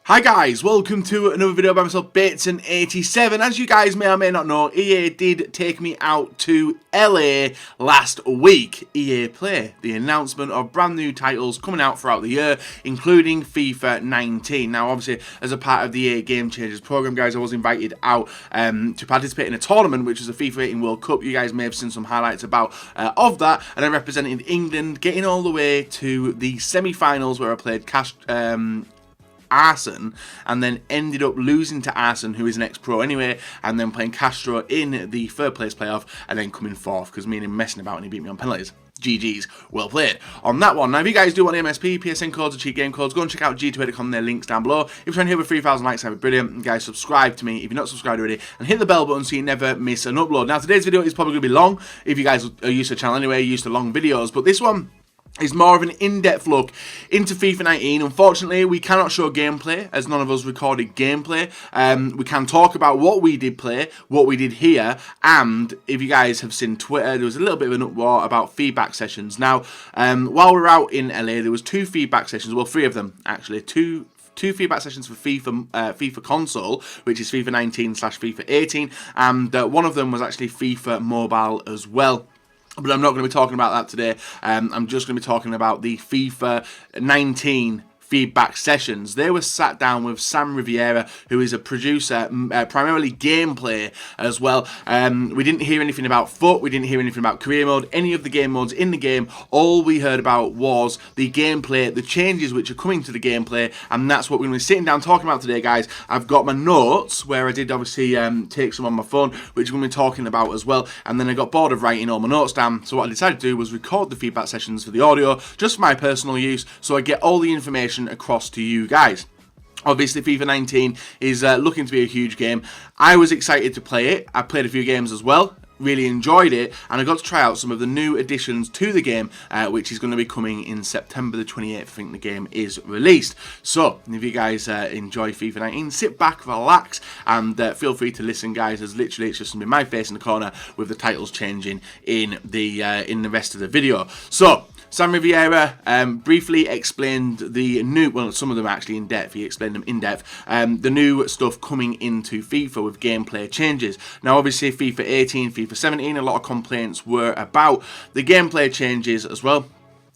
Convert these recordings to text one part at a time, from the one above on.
Hi guys, welcome to another video by myself, Bateson87. As you guys may or may not know, EA did take me out to LA last week. EA Play, the announcement of brand new titles coming out throughout the year, including FIFA 19. Now obviously, as a part of the EA Game Changers program, guys, I was invited out to participate in a tournament, which was the FIFA 18 World Cup. You guys may have seen some highlights about of that, and I represented England, getting all the way to the semi-finals where I played Arson, and then ended up losing to Arson, who is an ex-pro anyway, and then playing Castro in the third place playoff, and then coming fourth because me and him messing about and he beat me on penalties. GG's, well played on that one. Now, if you guys do want MSP, PSN codes, or cheat game codes, go and check out g2a.com, their links down below. If you're trying to hit over 3,000 likes, that'd be brilliant. And guys, subscribe to me if you're not subscribed already, and hit the bell button so you never miss an upload. Now, today's video is probably going to be long, if you guys are used to the channel anyway, used to long videos, but this one is more of an in-depth look into FIFA 19. Unfortunately, we cannot show gameplay, as none of us recorded gameplay. We can talk about what we did play, what we did here, and if you guys have seen Twitter, there was a little bit of an uproar about feedback sessions. Now, while we were out in LA, there was two feedback sessions, well, three of them, actually, two feedback sessions for FIFA console, which is FIFA 19/FIFA 18, and one of them was actually FIFA mobile as well. But I'm not going to be talking about that today. I'm just going to be talking about the FIFA 19 feedback sessions. They were sat down with Sam Riviera, who is a producer, primarily gameplay as well. We didn't hear anything about FUT, we didn't hear anything about career mode, any of the game modes in the game. All we heard about was the gameplay, the changes which are coming to the gameplay, and that's what we're going to be sitting down talking about today, guys. I've got my notes, where I did obviously take some on my phone, which we're going to be talking about as well, and then I got bored of writing all my notes down, so what I decided to do was record the feedback sessions for the audio, just for my personal use, so I get all the information across to you guys. Obviously, FIFA 19 is looking to be a huge game. I was excited to play it. I played a few games as well, really enjoyed it, and I got to try out some of the new additions to the game, which is going to be coming in September the 28th. I think the game is released. So if you guys enjoy FIFA 19, sit back, relax, and feel free to listen, guys, as literally it's just going to be my face in the corner with the titles changing in the rest of the video. So Sam Riviera briefly explained the new, well, some of them actually in depth. He explained them in depth. The new stuff coming into FIFA with gameplay changes. Now, obviously, FIFA 18, FIFA 17, a lot of complaints were about the gameplay changes as well.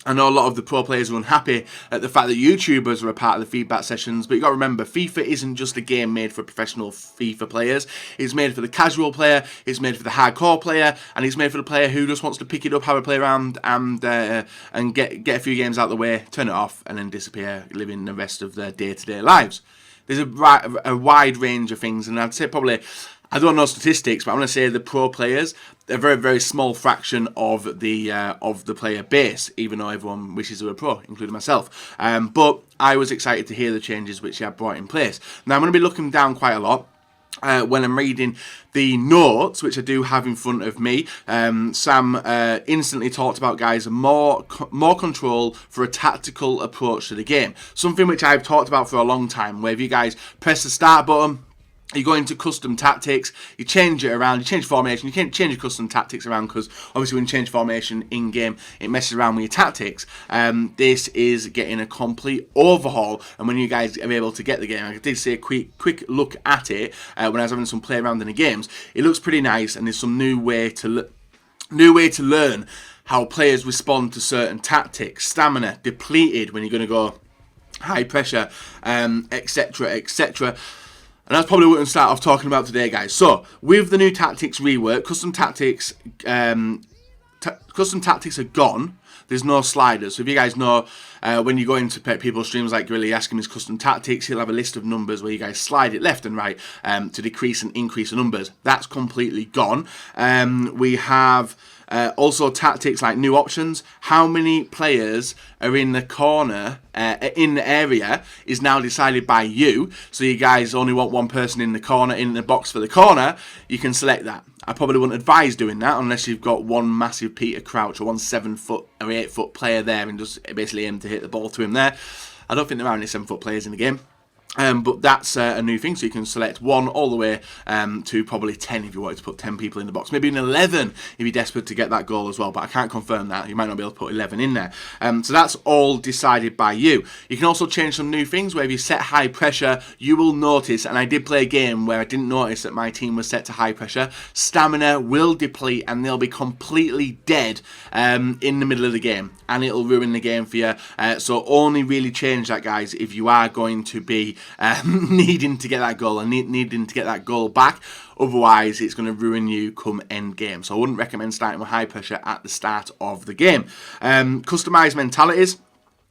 I know a lot of the pro players are unhappy at the fact that YouTubers are a part of the feedback sessions, but you got to remember, FIFA isn't just a game made for professional FIFA players. It's made for the casual player, it's made for the hardcore player, and it's made for the player who just wants to pick it up, have a play around, and get a few games out of the way, turn it off, and then disappear, living the rest of their day-to-day lives. There's a wide range of things, and I'd say probably, I don't know statistics, but I'm going to say the pro players, a very, very small fraction of the player base, even though everyone wishes they were pro, including myself. But I was excited to hear the changes which he had brought in place. Now, I'm going to be looking down quite a lot when I'm reading the notes, which I do have in front of me. Sam instantly talked about, guys, more control for a tactical approach to the game. Something which I've talked about for a long time, where if you guys press the start button, you go into custom tactics, you change it around, you change formation, you can't change your custom tactics around, because obviously when you change formation in-game, it messes around with your tactics. This is getting a complete overhaul, and when you guys are able to get the game, I did say a quick look at it when I was having some play around in the games. It looks pretty nice, and there's some new way to learn how players respond to certain tactics. Stamina depleted when you're going to go high pressure, etc, etc. And that's probably what we're going to start off talking about today, guys. So, with the new tactics rework, custom tactics are gone. There's no sliders. So if you guys know, when you go into people's streams like Gorilla, you ask him his custom tactics, he'll have a list of numbers where you guys slide it left and right to decrease and increase the numbers. That's completely gone. We have also tactics like new options. How many players are in the corner, in the area, is now decided by you. So you guys only want one person in the corner, in the box for the corner, you can select that. I probably wouldn't advise doing that unless you've got one massive Peter Crouch or one 7-foot or 8-foot player there and just basically aim to hit the ball to him there. I don't think there are any 7-foot players in the game. But that's a new thing, so you can select 1 all the way to probably 10 if you wanted to put 10 people in the box. Maybe an 11 if you're desperate to get that goal as well, but I can't confirm that. You might not be able to put 11 in there. So that's all decided by you. You can also change some new things where if you set high pressure, you will notice, and I did play a game where I didn't notice that my team was set to high pressure, stamina will deplete and they'll be completely dead in the middle of the game, and it'll ruin the game for you. So only really change that, guys, if you are going to be needing to get that goal and needing to get that goal back. Otherwise, it's going to ruin you come end game. So I wouldn't recommend starting with high pressure at the start of the game. Customized mentalities.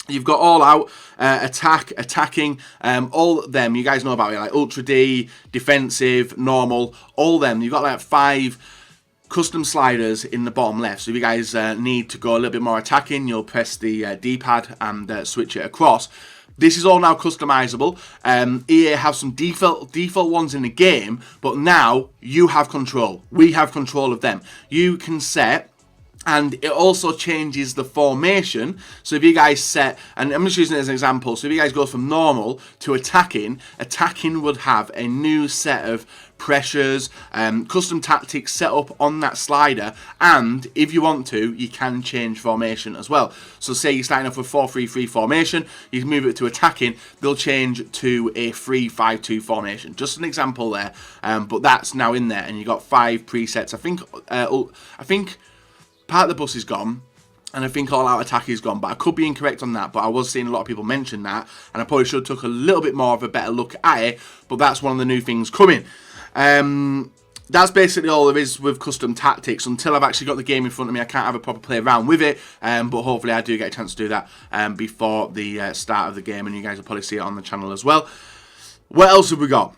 You've got all out, attacking, all them. You guys know about it, like Ultra D, defensive, normal, all them. You've got like 5 custom sliders in the bottom left. So if you guys need to go a little bit more attacking, you'll press the D-pad and switch it across. This is all now customizable. EA have some default ones in the game, but now you have control. We have control of them. You can set, and it also changes the formation. So if you guys set, and I'm just using it as an example, so if you guys go from normal to attacking would have a new set of pressures, custom tactics set up on that slider, and if you want to, you can change formation as well. So say you're starting off with 4-3-3 formation, you can move it to attacking, they'll change to a 3-5-2 formation. Just an example there, but that's now in there, and you've got 5 presets. I think part of the bus is gone, and I think all out attack is gone, but I could be incorrect on that. But I was seeing a lot of people mention that, and I probably should have took a little bit more of a better look at it, but that's one of the new things coming. That's basically all there is with custom tactics. Until I've actually got the game in front of me, I can't have a proper play around with it, but hopefully I do get a chance to do that before the start of the game, and you guys will probably see it on the channel as well. What else have we got?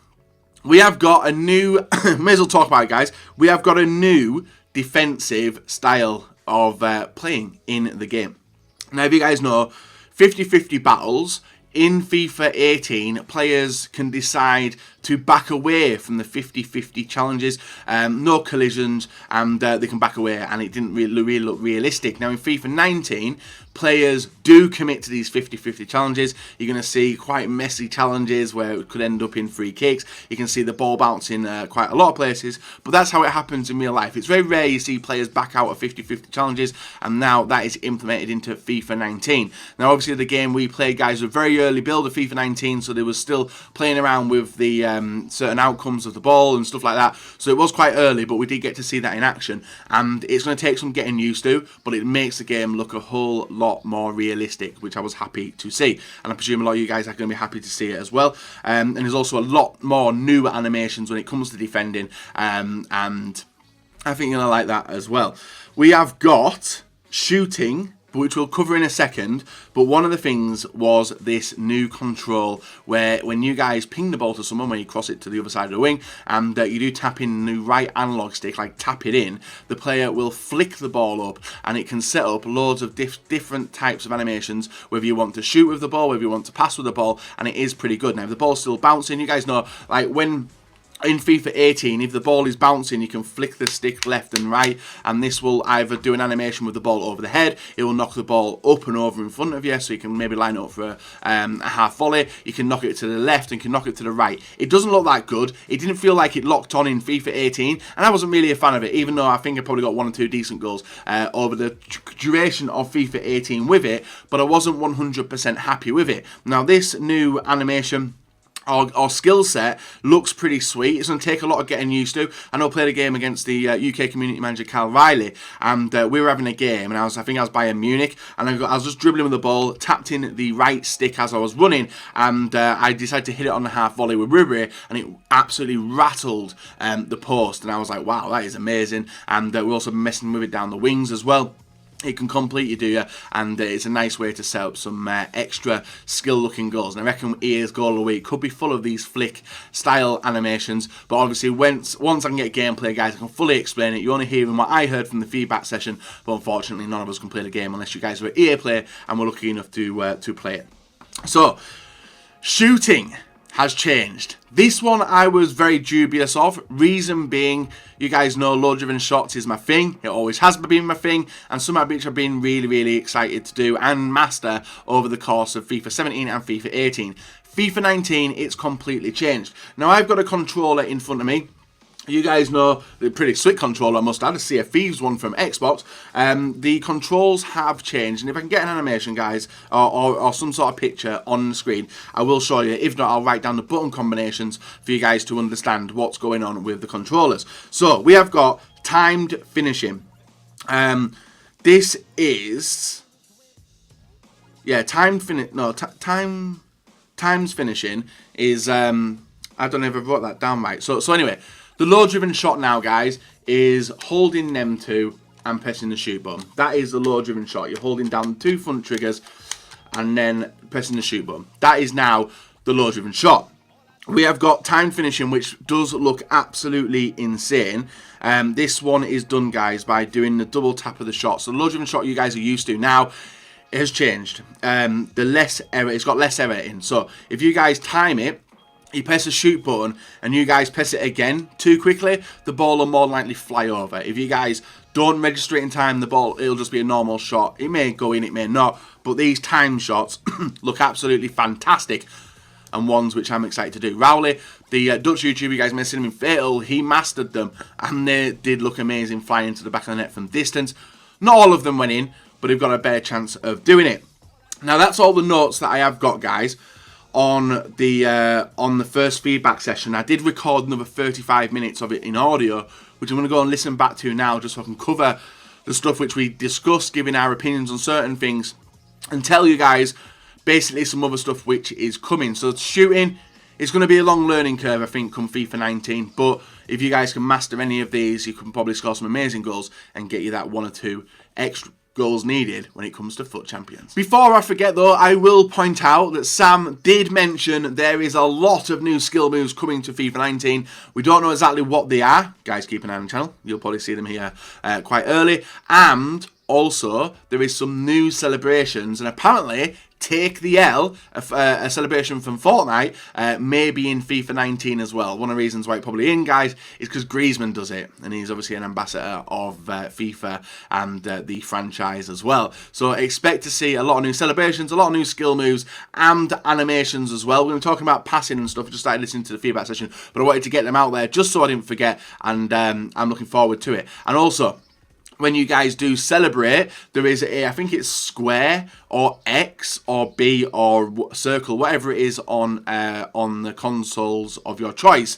We have got a new, may as well talk about it, guys. We have got a new defensive style of playing in the game. Now, if you guys know, 50-50 battles in FIFA 18, players can decide to back away from the 50-50 challenges, no collisions, and they can back away, and it didn't really look realistic. Now in FIFA 19, players do commit to these 50-50 challenges. You're going to see quite messy challenges where it could end up in free kicks. You can see the ball bouncing quite a lot of places, but that's how it happens in real life. It's very rare you see players back out of 50-50 challenges, and now that is implemented into FIFA 19. Now obviously the game we played, guys, was a very early build of FIFA 19, so they were still playing around with the certain outcomes of the ball and stuff like that, so it was quite early, but we did get to see that in action, and it's going to take some getting used to, but it makes the game look a whole lot more realistic, which I was happy to see, and I presume a lot of you guys are going to be happy to see it as well. And there's also a lot more new animations when it comes to defending, and I think you're going to like that as well. We have got shooting, which we'll cover in a second, but one of the things was this new control where when you guys ping the ball to someone, when you cross it to the other side of the wing, and you do tap in the right analog stick, like tap it in, the player will flick the ball up, and it can set up loads of different types of animations, whether you want to shoot with the ball, whether you want to pass with the ball, and it is pretty good. Now if the ball's still bouncing, you guys know, like when in FIFA 18, if the ball is bouncing, you can flick the stick left and right, and this will either do an animation with the ball over the head, it will knock the ball up and over in front of you, so you can maybe line it up for a half volley, you can knock it to the left and you can knock it to the right. It doesn't look that good, it didn't feel like it locked on in FIFA 18, and I wasn't really a fan of it, even though I think I probably got 1 or 2 decent goals over the duration of FIFA 18 with it, but I wasn't 100% happy with it. Now this new animation or skill set looks pretty sweet. It's going to take a lot of getting used to. I know I played a game against the UK community manager Carl Riley, and we were having a game, and I think I was Bayern Munich, and I was just dribbling with the ball, tapped in the right stick as I was running, and I decided to hit it on the half volley with Ribery, and it absolutely rattled the post, and I was like, wow, that is amazing. And we're also messing with it down the wings as well. It can completely do you, and it's a nice way to set up some extra skill-looking goals. And I reckon EA's Goal of the Week could be full of these flick-style animations, but obviously once I can get gameplay, guys, I can fully explain it. You're only hearing what I heard from the feedback session, but unfortunately none of us can play the game unless you guys are an EA player and we're lucky enough to play it. So, shooting has changed. This one I was very dubious of, reason being, you guys know low-driven shots is my thing, it always has been my thing, and some of which I've been really excited to do and master over the course of FIFA 17 and FIFA 18. FIFA 19, it's completely changed. Now, I've got a controller in front of me. You guys know the pretty slick controller, I must add, a Sea of Thieves one from Xbox. The controls have changed, and if I can get an animation, guys, or some sort of picture on the screen, I will show you. If not, I'll write down the button combinations for you guys to understand what's going on with the controllers. So, we have got timed finishing. This is... Yeah, timed times finishing is... I don't know if I wrote that down right. So anyway... The low-driven shot now, guys, is holding them two and pressing the shoot button. That is the low-driven shot. You're holding down the two front triggers and then pressing the shoot button. That is now the low-driven shot. We have got time finishing, which does look absolutely insane. This one is done, guys, by doing the double tap of the shot. So the low-driven shot you guys are used to now, it has changed. The less error, it's got less error in. So if you guys time it, you press the shoot button and you guys press it again too quickly, the ball will more than likely fly over. If you guys don't register it in time, the ball, it'll just be a normal shot. It may go in, it may not, but these time shots look absolutely fantastic, and ones which I'm excited to do. Rowley, the Dutch YouTuber, you guys may have seen him in Fatal, he mastered them, and they did look amazing flying into the back of the net from distance. Not all of them went in, but they've got a better chance of doing it. Now that's all the notes that I have got, guys. On the first feedback session, I did record another 35 minutes of it in audio, which I'm going to go and listen back to now, just so I can cover the stuff which we discussed, giving our opinions on certain things, and tell you guys basically some other stuff which is coming. So shooting is going to be a long learning curve, I think, come FIFA 19. But if you guys can master any of these, you can probably score some amazing goals and get you that 1 or 2 extra goals needed when it comes to FUT Champions. Before I forget though, I will point out that Sam did mention there is a lot of new skill moves coming to FIFA 19. We don't know exactly what they are. Guys, keep an eye on the channel. You'll probably see them here quite early. And also, there is some new celebrations, and apparently Take the L, a celebration from Fortnite, may be in FIFA 19 as well. One of the reasons why it's probably in, guys, is because Griezmann does it, and he's obviously an ambassador of FIFA and the franchise as well. So expect to see a lot of new celebrations, a lot of new skill moves, and animations as well. We're going to be talking about passing and stuff. I just started listening to the feedback session, but I wanted to get them out there just so I didn't forget, and I'm looking forward to it. And also, when you guys do celebrate, there is a, I think it's square or X or B or circle, whatever it is on the consoles of your choice.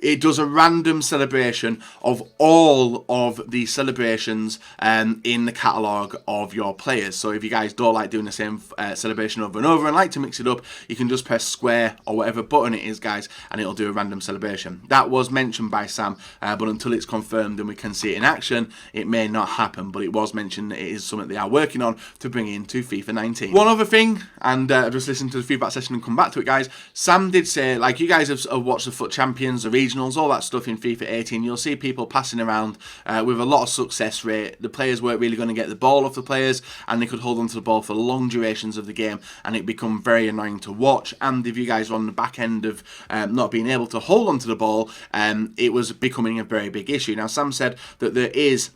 It does a random celebration of all of the celebrations in the catalogue of your players. So if you guys don't like doing the same celebration over and over and like to mix it up, you can just press square or whatever button it is, guys, and it'll do a random celebration. That was mentioned by Sam, but until it's confirmed and we can see it in action, it may not happen. But it was mentioned that it is something they are working on to bring into FIFA 19. One other thing, and just listen to the feedback session and come back to it, guys. Sam did say, like, you guys have watched the FUT Champions, the regionals, all that stuff in FIFA 18, you'll see people passing around with a lot of success rate. The players weren't really going to get the ball off the players, and they could hold onto the ball for long durations of the game, and it become very annoying to watch. And if you guys are on the back end of not being able to hold onto the ball, it was becoming a very big issue. Now, Sam said that there is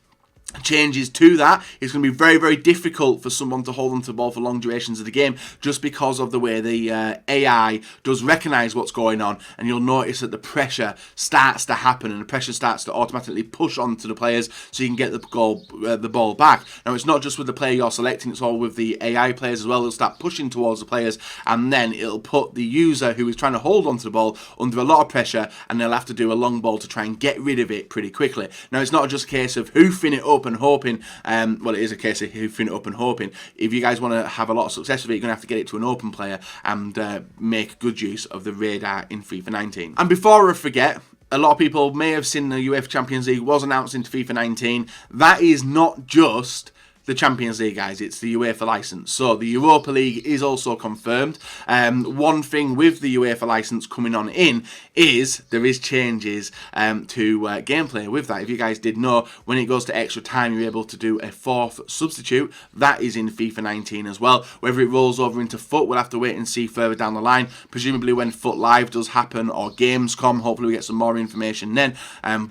changes to that. It's going to be very, very difficult for someone to hold onto the ball for long durations of the game, just because of the way the AI does recognise what's going on, and you'll notice that the pressure starts to happen, and the pressure starts to automatically push onto the players so you can get the ball back. Now, it's not just with the player you're selecting, it's all with the AI players as well. They'll start pushing towards the players, and then it'll put the user who is trying to hold onto the ball under a lot of pressure, and they'll have to do a long ball to try and get rid of it pretty quickly. Now, it's not just a case of hoofing it up and hoping, well, it is a case of hoofing it up and hoping. If you guys want to have a lot of success with it, you're going to have to get it to an open player and make good use of the radar in FIFA 19. And before I forget, a lot of people may have seen the UEFA Champions League was announced into FIFA 19. That is not just the Champions League, guys, it's the UEFA license. So the Europa League is also confirmed. One thing with the UEFA license coming on in is there is changes to gameplay with that. If you guys did know, when it goes to extra time, you're able to do a 4th substitute. That is in FIFA 19 as well. Whether it rolls over into FUT, we'll have to wait and see further down the line. Presumably when FUT Live does happen or Gamescom, hopefully we get some more information then.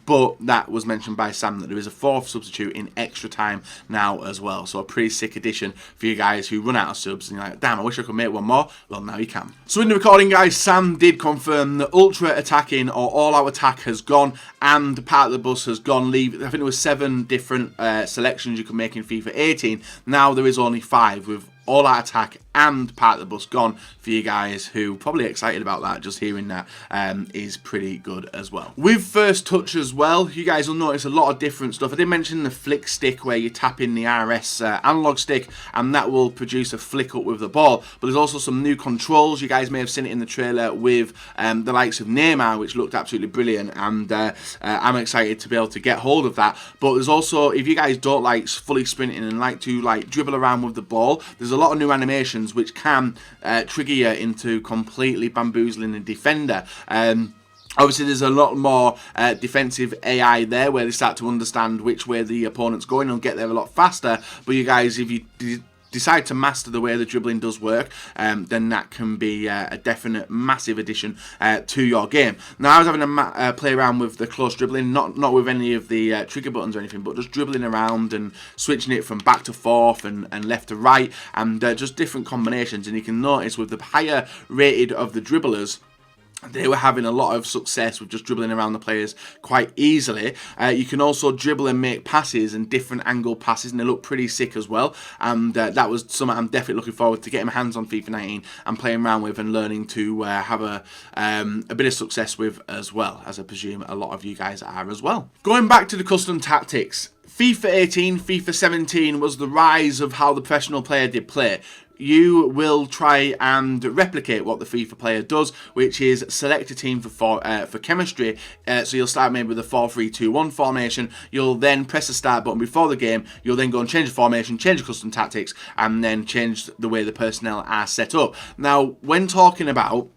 But that was mentioned by Sam, that there is a 4th substitute in extra time now as well. well. So a pretty sick addition for you guys who run out of subs and you're like, damn, I wish I could make one more. Well, now you can. So in the recording, guys, Sam did confirm that ultra attacking or all out attack has gone and part of the bus has gone. I think there was 7 different selections you could make in FIFA 18. Now there is only 5 with all out attack and part of the bus gone for you guys who probably excited about that. Just hearing that is pretty good as well. With first touch as well, you guys will notice a lot of different stuff. I did mention the flick stick where you tap in the RS analog stick and that will produce a flick up with the ball, but there's also some new controls. You guys may have seen it in the trailer with the likes of Neymar, which looked absolutely brilliant, and I'm excited to be able to get hold of that. But there's also, if you guys don't like fully sprinting and like to dribble around with the ball, there's a lot of new animations which can trigger you into completely bamboozling a defender. Obviously, there's a lot more defensive AI there where they start to understand which way the opponent's going and get there a lot faster. But you guys, if you decide to master the way the dribbling does work, then that can be a definite massive addition to your game. Now, I was having a play around with the close dribbling, not with any of the trigger buttons or anything, but just dribbling around and switching it from back to forth and left to right, and just different combinations. And you can notice with the higher rated of the dribblers, they were having a lot of success with just dribbling around the players quite easily. You can also dribble and make passes and different angle passes, and they look pretty sick as well. And that was something I'm definitely looking forward to getting my hands on FIFA 19 and playing around with and learning to have a bit of success with as well, as I presume a lot of you guys are as well. Going back to the custom tactics, FIFA 18, FIFA 17 was the rise of how the professional player did play. You will try and replicate what the FIFA player does, which is select a team for chemistry. So you'll start maybe with a 4-3-2-1 formation. You'll then press the start button before the game. You'll then go and change the formation, change the custom tactics, and then change the way the personnel are set up. Now, when talking about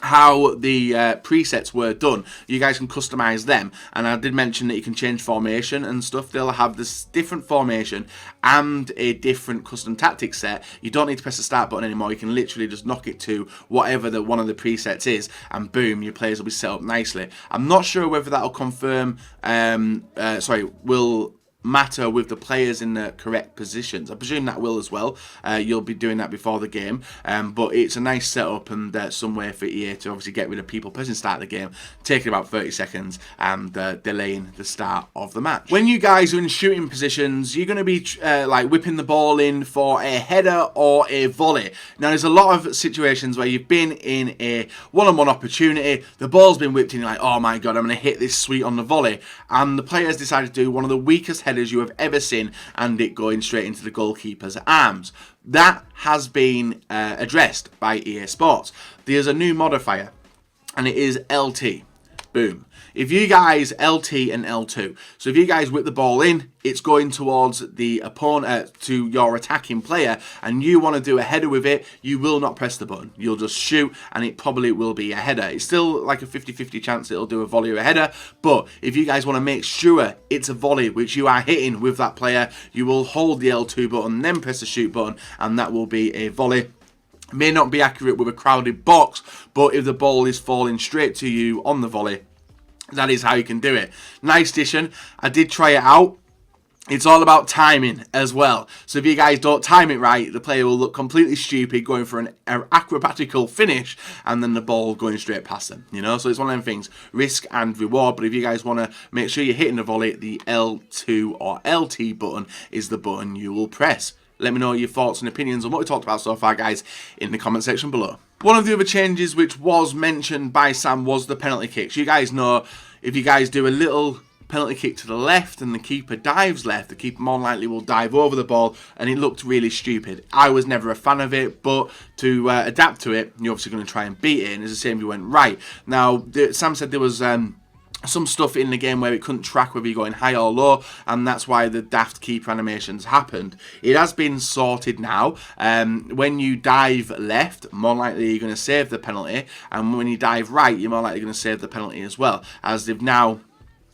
how the presets were done, you guys can customize them, and I did mention that you can change formation and stuff. They'll have this different formation and a different custom tactics set. You don't need to press the start button anymore. You can literally just knock it to whatever one of the presets is, and boom, your players will be set up nicely. I'm not sure whether that'll confirm will matter with the players in the correct positions. I presume that will as well. You'll be doing that before the game, but it's a nice setup and some way for EA to obviously get rid of people pressing start of the game, taking about 30 seconds and delaying the start of the match. When you guys are in shooting positions, you're going to be like whipping the ball in for a header or a volley. Now, there's a lot of situations where you've been in a one-on-one opportunity, the ball's been whipped in, you're like, oh my god, I'm going to hit this sweet on the volley, and the players decided to do one of the weakest headers you have ever seen, and it going straight into the goalkeeper's arms. That has been addressed by EA Sports. There's a new modifier, and it is LT. Boom. If you guys LT and L2, so if you guys whip the ball in, it's going towards the opponent, to your attacking player, and you want to do a header with it, you will not press the button. You'll just shoot, and it probably will be a header. It's still like a 50-50 chance it'll do a volley or a header, but if you guys want to make sure it's a volley which you are hitting with that player, you will hold the L2 button, then press the shoot button, and that will be a volley. May not be accurate with a crowded box, but if the ball is falling straight to you on the volley, that is how you can do it. Nice addition. I did try it out. It's all about timing as well. So if you guys don't time it right, the player will look completely stupid going for an acrobatical finish and then the ball going straight past them, you know? So it's one of them things, risk and reward. But if you guys want to make sure you're hitting the volley, the L2 or LT button is the button you will press. Let me know your thoughts and opinions on what we talked about so far, guys, in the comment section below. One of the other changes which was mentioned by Sam was the penalty kicks. You guys know, if you guys do a little penalty kick to the left and the keeper dives left, the keeper more likely will dive over the ball, and it looked really stupid. I was never a fan of it, but to adapt to it, you're obviously going to try and beat it, and it's the same if you went right. Now, Sam said there was some stuff in the game where it couldn't track whether you're going high or low, and that's why the daft keeper animations happened. It has been sorted now. When you dive left, more likely you're going to save the penalty, and when you dive right, you're more likely going to save the penalty as well, as they've now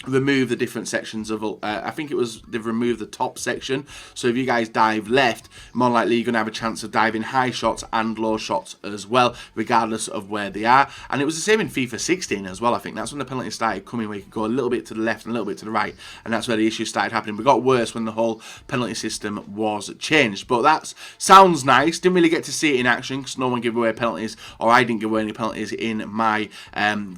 remove the different sections of I think it was they've removed the top section, so if you guys dive left, more likely you're going to have a chance of diving high shots and low shots as well, regardless of where they are. And it was the same in FIFA 16 as well. I think that's when the penalties started coming, where you could go a little bit to the left and a little bit to the right, and that's where the issues started happening. We got worse when the whole penalty system was changed, but that sounds nice. Didn't really get to see it in action because no one gave away penalties, or I didn't give away any penalties in my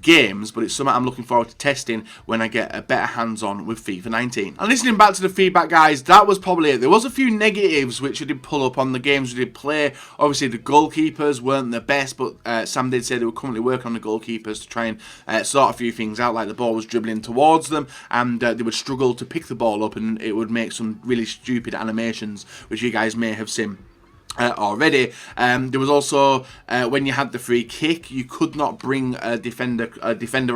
games, but it's something I'm looking forward to testing when I get a better hands-on with FIFA 19. And listening back to the feedback, guys, that was probably it. There was a few negatives which I did pull up on the games we did play. Obviously, the goalkeepers weren't the best, but Sam did say they were currently working on the goalkeepers to try and sort a few things out, like the ball was dribbling towards them, and they would struggle to pick the ball up, and it would make some really stupid animations, which you guys may have seen already. There was also when you had the free kick, you could not bring a defender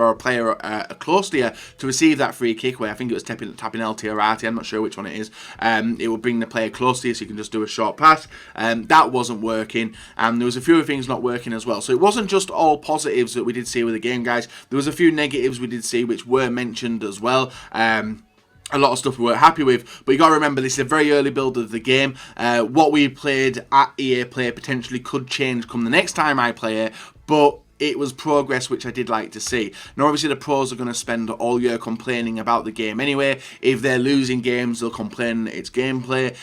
or a player close to you to receive that free kick, where I think it was tapping LT or RT, I'm not sure which one it is. It would bring the player close to you so you can just do a short pass. That wasn't working, and there was a few other things not working as well. So it wasn't just all positives that we did see with the game, guys. There was a few negatives we did see which were mentioned as well. A lot of stuff we weren't happy with, but you got to remember this is a very early build of the game. What we played at EA Play potentially could change come the next time I play it, but it was progress which I did like to see. Now obviously the pros are going to spend all year complaining about the game anyway. If they're losing games, they'll complain it's gameplay.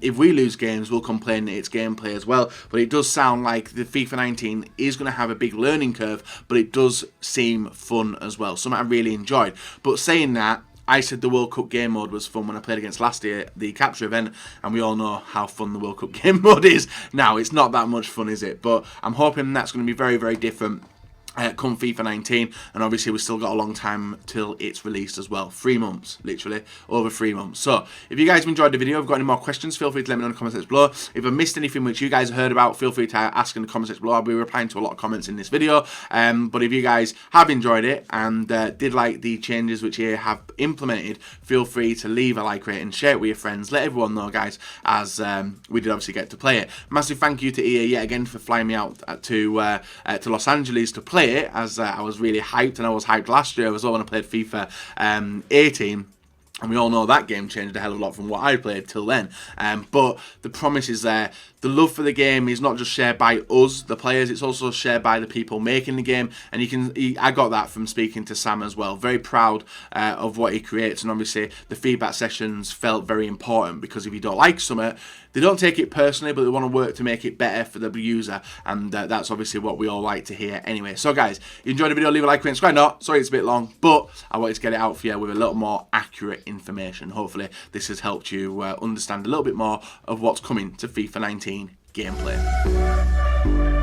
If we lose games, we'll complain it's gameplay as well. But it does sound like the FIFA 19 is going to have a big learning curve, but it does seem fun as well, something I really enjoyed. But saying that, I said the World Cup game mode was fun when I played against last year, the capture event, and we all know how fun the World Cup game mode is. Now, it's not that much fun, is it? But I'm hoping that's going to be very, very different come FIFA 19, and obviously we've still got a long time till it's released as well. 3 months, literally, over 3 months. So, if you guys have enjoyed the video, if you've got any more questions, feel free to let me know in the comment section below. If I missed anything which you guys have heard about, feel free to ask in the comment section below. I'll be replying to a lot of comments in this video. But if you guys have enjoyed it and did like the changes which you have implemented, feel free to leave a like, rate, and share it with your friends. Let everyone know, guys, as we did obviously get to play it. Massive thank you to EA yet again for flying me out to Los Angeles to play it, as I was really hyped, and I was hyped last year as well when I played FIFA 18. And we all know that game changed a hell of a lot from what I played till then. But the promise is there. The love for the game is not just shared by us, the players, it's also shared by the people making the game. And I got that from speaking to Sam as well. Very proud of what he creates. And obviously, the feedback sessions felt very important, because if you don't like something, they don't take it personally, but they want to work to make it better for the user. And that's obviously what we all like to hear anyway. So guys, if you enjoyed the video, leave a like, and subscribe. No, sorry it's a bit long, but I wanted to get it out for you with a little more accurate information. Hopefully this has helped you understand a little bit more of what's coming to FIFA 19 gameplay.